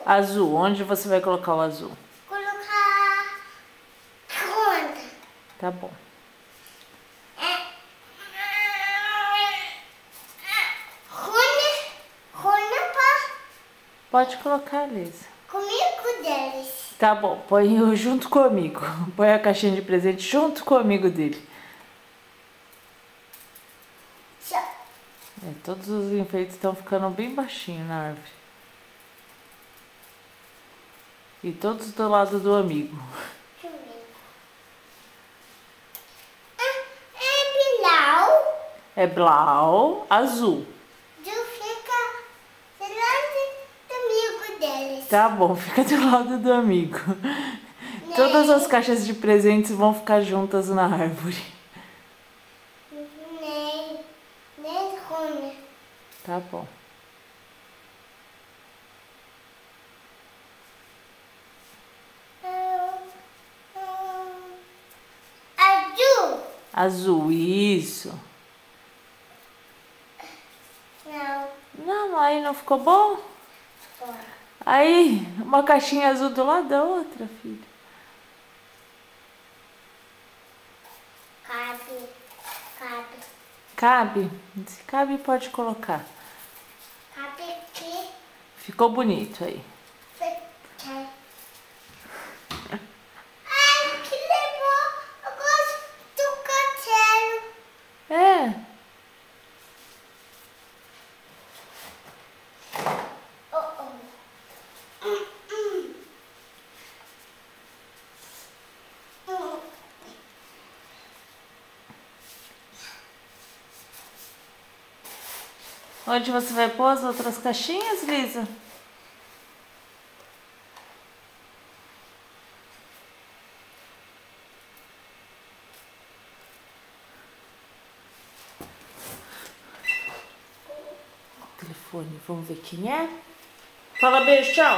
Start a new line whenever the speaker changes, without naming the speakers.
Azul. Onde você vai colocar o azul?
Colocar ronda.
Tá bom.
Ronda para
Pode colocar, Lisa.
comigo deles.
Tá bom, põe junto comigo. Põe a caixinha de presente junto com o amigo dele.
Tchau.
Todos os enfeites estão ficando bem baixinho na árvore. E todos do lado do amigo.
Deixa eu ver. É Bilal.
É blau, azul.
Fica delante do amigo deles.
Tá bom, fica do lado do amigo. Todas as caixas de presentes vão ficar juntas na árvore.
Nem ronda.
Tá bom.
Azul.
Azul, isso.
Não.
Não, aí não ficou bom?
Fora.
Aí, uma caixinha azul do lado da outra, filha.
Cabe.
Cabe? Se cabe, pode colocar.
Cabe aqui.
Ficou bonito aí.
Ai, que legal. Eu gosto do castelo.
É.
Oh, oh.
Onde você vai pôr as outras caixinhas, Lisa? Telefone, vamos ver quem é. Fala beijo, tchau.